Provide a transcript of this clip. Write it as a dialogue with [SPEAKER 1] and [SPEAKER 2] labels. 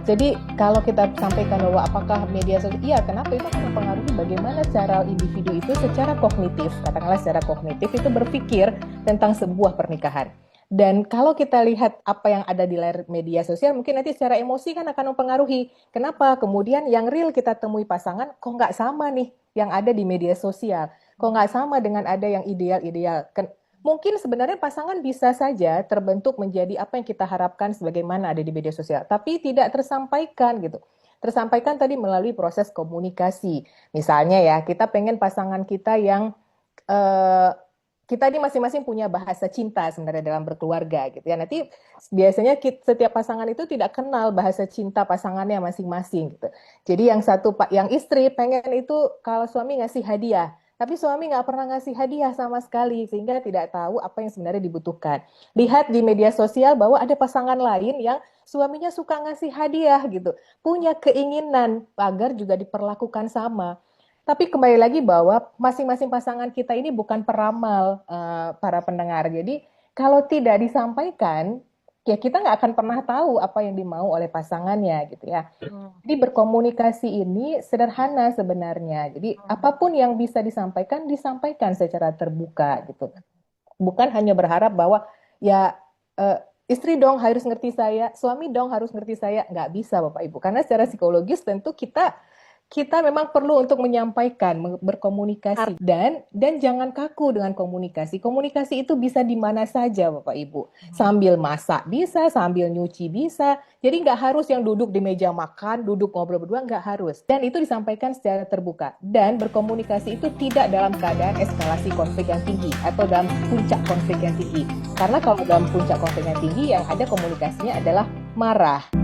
[SPEAKER 1] Jadi kalau kita sampaikan bahwa apakah media sosial, iya kenapa itu akan mempengaruhi bagaimana cara individu itu secara kognitif, katakanlah secara kognitif itu berpikir tentang sebuah pernikahan. Dan kalau kita lihat apa yang ada di layar media sosial, mungkin nanti secara emosi kan akan mempengaruhi. Kenapa? Kemudian yang real kita temui pasangan, kok nggak sama nih yang ada di media sosial. Kok nggak sama dengan ada yang ideal-ideal. Mungkin sebenarnya pasangan bisa saja terbentuk menjadi apa yang kita harapkan sebagaimana ada di media sosial, tapi tidak tersampaikan gitu. Tersampaikan tadi melalui proses komunikasi. Misalnya ya, kita pengen pasangan kita yang eh, kita ini masing-masing punya bahasa cinta sebenarnya dalam berkeluarga gitu ya. Nanti biasanya setiap pasangan itu tidak kenal bahasa cinta pasangannya masing-masing gitu. Jadi yang satu yang istri pengen itu kalau suami ngasih hadiah, tapi suami nggak pernah ngasih hadiah sama sekali, sehingga tidak tahu apa yang sebenarnya dibutuhkan. Lihat di media sosial bahwa ada pasangan lain yang suaminya suka ngasih hadiah gitu. Punya keinginan agar juga diperlakukan sama. Tapi kembali lagi bahwa masing-masing pasangan kita ini bukan peramal, para pendengar. Jadi kalau tidak disampaikan, ya kita nggak akan pernah tahu apa yang dimau oleh pasangannya gitu ya. Jadi berkomunikasi ini sederhana sebenarnya. Jadi apapun yang bisa disampaikan, disampaikan secara terbuka gitu. Bukan hanya berharap bahwa ya istri dong harus ngerti saya, suami dong harus ngerti saya. Nggak bisa Bapak Ibu. Karena secara psikologis tentu kita memang perlu untuk menyampaikan, berkomunikasi dan jangan kaku dengan komunikasi. Komunikasi itu bisa di mana saja, Bapak Ibu. Sambil masak bisa, sambil nyuci bisa. Jadi nggak harus yang duduk di meja makan, duduk ngobrol berdua, nggak harus. Dan itu disampaikan secara terbuka. Dan berkomunikasi itu tidak dalam keadaan eskalasi konflik yang tinggi atau dalam puncak konflik yang tinggi. Karena kalau dalam puncak konflik yang tinggi, yang ada komunikasinya adalah marah.